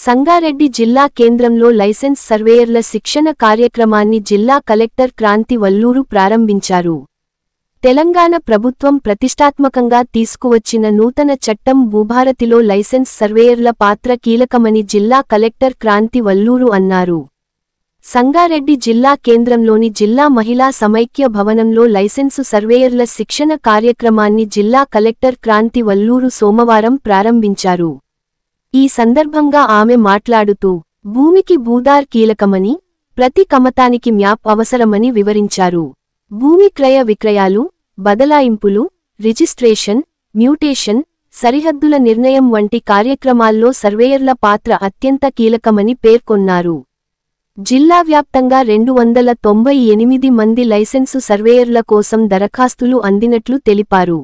సంగారెడ్డి జిల్లా కేంద్రంలో లైసెన్స్ సర్వేయర్ల శిక్షణ కార్యక్రమాన్ని జిల్లా కలెక్టర్ క్రాంతి వల్లూరు ప్రారంభించారు. తెలంగాణ ప్రభుత్వం ప్రతిష్టాత్మకంగా తీసుకువచ్చిన నూతన చట్టం భూభారతిలో లైసెన్స్ సర్వేయర్ల పాత్ర కీలకమని జిల్లా కలెక్టర్ క్రాంతి వల్లూరు అన్నారు. సంగారెడ్డి జిల్లా కేంద్రంలోని జిల్లా మహిళా సమైక్య భవనంలో లైసెన్సు సర్వేయర్ల శిక్షణ కార్యక్రమాన్ని జిల్లా కలెక్టర్ క్రాంతి వల్లూరు సోమవారం ప్రారంభించారు. ఈ సందర్భంగా ఆమె మాట్లాడుతూ, భూమికి భూదార్ కీలకమని, ప్రతి కమతానికి మ్యాప్ అవసరమని వివరించారు. భూమి క్రయ విక్రయాలు, బదలాయింపులు, రిజిస్ట్రేషన్, మ్యూటేషన్, సరిహద్దుల నిర్ణయం వంటి కార్యక్రమాల్లో సర్వేయర్ల పాత్ర అత్యంత కీలకమని పేర్కొన్నారు. జిల్లా వ్యాప్తంగా 298 మంది లైసెన్సు సర్వేయర్ల కోసం దరఖాస్తులు అందినట్లు తెలిపారు.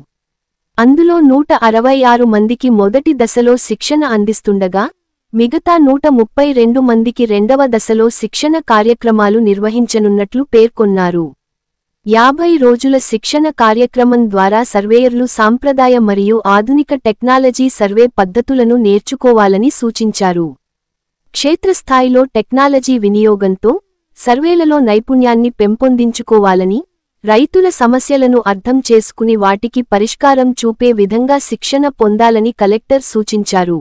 అందులో 166 మందికి మొదటి దశలో శిక్షణ అందిస్తుండగా, మిగతా 132 మందికి రెండవ దశలో శిక్షణ కార్యక్రమాలు నిర్వహించనున్నట్లు పేర్కొన్నారు. 50 రోజుల శిక్షణ కార్యక్రమం ద్వారా సర్వేయర్లు సాంప్రదాయ మరియు ఆధునిక టెక్నాలజీ సర్వే పద్ధతులను నేర్చుకోవాలని సూచించారు. క్షేత్రస్థాయిలో టెక్నాలజీ వినియోగంతో సర్వేలలో నైపుణ్యాన్ని పెంపొందించుకోవాలని, రైతుల సమస్యలను అర్థం చేసుకుని వాటికి పరిష్కారం చూపే విధంగా శిక్షణ పొందాలని కలెక్టర్ సూచించారు.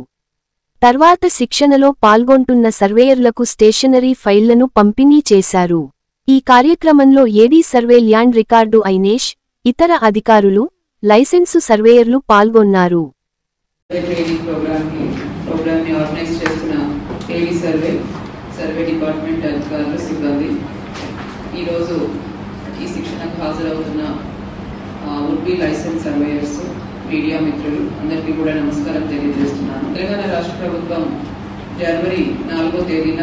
తర్వాత శిక్షణలో పాల్గొంటున్న సర్వేయర్లకు స్టేషనరీ ఫైళ్లను పంపిణీ చేశారు. ఈ కార్యక్రమంలో ఏడీ సర్వే ల్యాండ్ రికార్డు ఐనేష్, ఇతర అధికారులు, లైసెన్సు సర్వేయర్లు పాల్గొన్నారు. సర్వే డిపార్ట్మెంట్ అధికారులు సిబ్బంది ఈరోజు ఈ శిక్షణకు హాజరవుతున్న would be license surveyors, media మిత్రులు అందరికీ కూడా నమస్కారం తెలియజేస్తున్నాను. తెలంగాణ రాష్ట్ర ప్రభుత్వం జనవరి 4వ తేదీన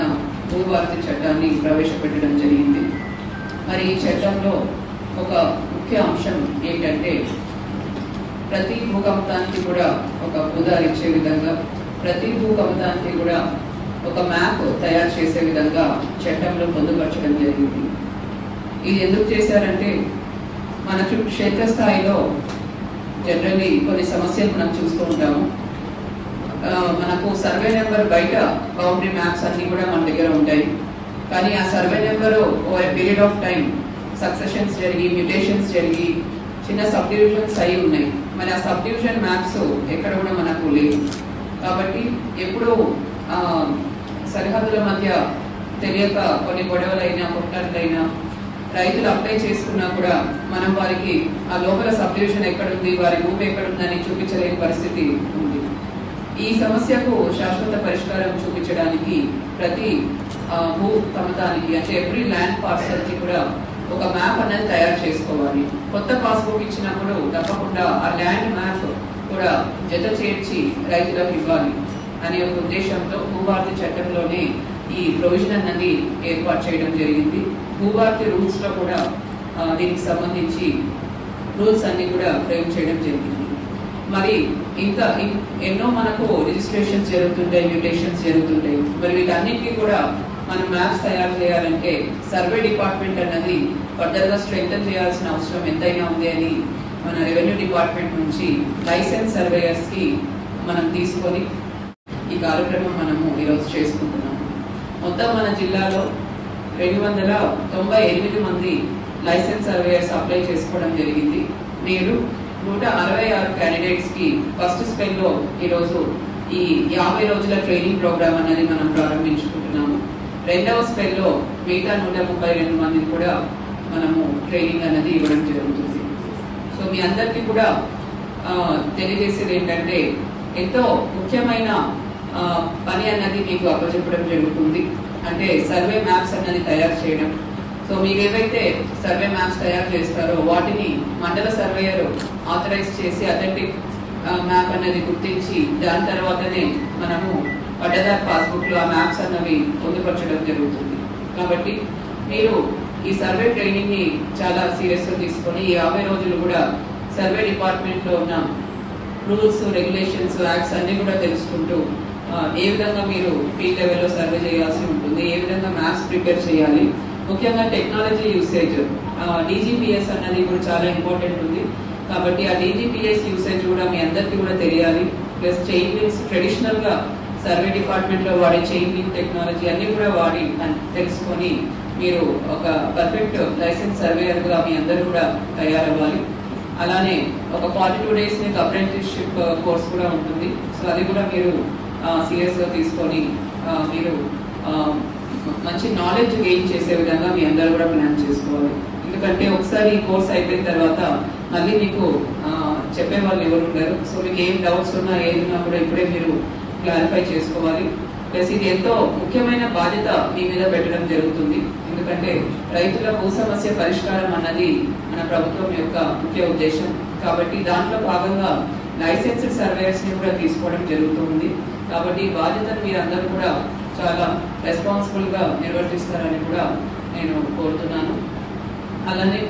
భూభారతి చట్టాన్ని ప్రవేశపెట్టడం జరిగింది. మరి ఈ చట్టంలో ఒక ముఖ్య అంశం ఏంటంటే, ప్రతి భూకంపానికి కూడా ఒక భూదార్ ఇచ్చే విధంగా, ప్రతి భూకంపానికి కూడా ఒక మ్యాప్ తయారు చేసే విధంగా చట్టంలో పొందుపరచడం జరిగింది. ఇది ఎందుకు చేశారంటే, మన క్షేత్రస్థాయిలో జనరల్లీ కొన్ని సమస్యలు మనం చూస్తూ ఉంటాము. మనకు సర్వే నెంబర్ బయట బౌండరీ మ్యాప్స్ అన్ని కూడా మన దగ్గర ఉంటాయి. కానీ ఆ survey number over period of time successions జరిగి, మ్యూటేషన్స్ జరిగి, చిన్న సబ్ డివిజన్స్ అయి ఉన్నాయి. మరి ఆ సబ్ డివిజన్ మ్యాప్స్ ఎక్కడ కూడా మనకు లేవు. కాబట్టి ఎప్పుడు సరిహద్దుల మధ్య తెలియక కొన్ని గొడవలైనా, కొట్లాటలైనా, రైతులు అప్లై చేసుకున్నా కూడా మనం వారికి ఆ లోపల సబ్ డివిజన్ ఎక్కడుంది, వారి భూమి ఎక్కడుందని చూపించలేని పరిస్థితి ఉంది. ఈ సమస్యకు శాశ్వత పరిష్కారం చూపించడానికి ప్రతి భూ కమతానికి, అంటే ఎవ్రీ ల్యాండ్ పార్సల్ కి కూడా ఒక మ్యాప్ అనేది తయారు చేసుకోవాలి. కొత్త పాస్బుక్ ఇచ్చినప్పుడు తప్పకుండా ఆ ల్యాండ్ మ్యాప్ కూడా జత చేర్చి రైతులకు ఇవ్వాలి అనే ఒక ఉద్దేశంతో భూభారతి చట్టంలోనే ఈ ప్రొవిజన్ అన్నది ఏర్పాటు చేయడం జరిగింది. భూభారతి రూల్స్ లో కూడా దీనికి సంబంధించి రూల్స్ అన్ని కూడా ఫ్రేమ్ చేయడం జరిగింది. మరి ఇంకా ఎన్నో మనకు రిజిస్ట్రేషన్స్ జరుగుతుంటాయి, మ్యూటేషన్స్ జరుగుతుంటాయి. మరి వీటన్నిటికీ కూడా మనం మ్యాప్స్ తయారు చేయాలంటే సర్వే డిపార్ట్మెంట్ అన్నది ఫర్దర్ గా స్ట్రెంగ్తన్ చేయాల్సిన అవసరం ఎంతైనా ఉంది అని మన రెవెన్యూ డిపార్ట్మెంట్ నుంచి లైసెన్స్ సర్వేయర్స్ కి మనం తీసుకొని ఈ కార్యక్రమం మనము ఈరోజు చేసుకుంటున్నాము. మొత్తం మన జిల్లాలో 298 మంది లైసెన్స్ సర్వేయర్స్ అప్లై చేసుకోవడం జరిగింది. నేడు 166 క్యాండిడేట్స్ కి ఫస్ట్ స్పెల్ లో ఈరోజు ఈ 50 రోజుల ట్రైనింగ్ ప్రోగ్రామ్ అనేది మనం ప్రారంభించుకుంటున్నాము. రెండవ స్పెల్ లో మిగతా 132 మందికి కూడా మనము ట్రైనింగ్ అనేది ఇవ్వడం జరుగుతుంది. సో మీ అందరికీ కూడా తెలియజేసేది ఏంటంటే, ఎంతో ముఖ్యమైన పని అన్నది మీకు అప్పచెప్పడం జరుగుతుంది. అంటే సర్వే మ్యాప్స్ అన్నది తయారు చేయడం. సో మీరు ఏవైతే సర్వే మ్యాప్స్ తయారు చేస్తారో వాటిని మండల సర్వేయర్ ఆథరైజ్ చేసి అథెంటిక్ మ్యాప్ అన్నది గుర్తించి దాని తర్వాతనే మనము పట్టదార్ పాస్బుక్ లో ఆ మ్యాప్స్ అన్నవి పొందుపరచడం జరుగుతుంది. కాబట్టి మీరు ఈ సర్వే ట్రైనింగ్ ని చాలా సీరియస్ గా తీసుకొని ఈ 50 రోజులు కూడా సర్వే డిపార్ట్మెంట్ లో ఉన్న రూల్స్, రెగ్యులేషన్స్, యాక్ట్స్ అన్ని కూడా తెలుసుకుంటూ ఏ విధంగా మీరు ఫీల్డ్ లెవెల్లో సర్వే చేయాల్సి ఉంటుంది, ఏ విధంగా మ్యాప్స్ ప్రిపేర్ చేయాలి, ముఖ్యంగా టెక్నాలజీ యూసేజ్, డీజీపీఎస్ అన్నది ఇప్పుడు చాలా ఇంపార్టెంట్ ఉంది. కాబట్టి ఆ డీజీపీఎస్ యూసేజ్ కూడా మీ అందరికీ కూడా తెలియాలి. ప్లస్ చైన్ లింక్స్ ట్రెడిషనల్ గా సర్వే డిపార్ట్మెంట్ లో వాడే చైనింగ్ టెక్నాలజీ అన్ని కూడా వాడి తెలుసుకొని మీరు ఒక పర్ఫెక్ట్ లైసెన్స్ సర్వేయర్ గా మీ అందరూ కూడా తయారవ్వాలి. అలానే ఒక 42 days మీకు అప్రెంటిస్షిప్ కోర్స్ కూడా ఉంటుంది. సో అది కూడా మీరు సీరియస్ గా తీసుకొని మీరు మంచి నాలెడ్జ్ గెయిన్ చేసే విధంగా మీ అందరూ కూడా ప్లాన్ చేసుకోవాలి. ఎందుకంటే ఒకసారి ఈ కోర్స్ అయిపోయిన తర్వాత మళ్ళీ మీకు చెప్పే వాళ్ళు ఎవరు ఉండరు. సో మీకు ఏం డౌట్స్ ఉన్నా ఏదున్నా కూడా ఇప్పుడే మీరు క్లారిఫై చేసుకోవాలి. ప్లస్ ఇది ఎంతో ముఖ్యమైన బాధ్యత మీ మీద పెట్టడం జరుగుతుంది. ఎందుకంటే రైతుల భూ సమస్య పరిష్కారం అన్నది మన ప్రభుత్వం యొక్క ముఖ్య ఉద్దేశం. కాబట్టి దాంట్లో భాగంగా లైసెన్స్డ్ సర్వేయర్స్ ని కూడా తీసుకోవడం జరుగుతుంది. కాబట్టి ఈ బాధ్యతను మీరందరూ కూడా చాలా రెస్పాన్సిబుల్ గా నిర్వర్తిస్తారని కూడా నేను కోరుతున్నాను. అలానే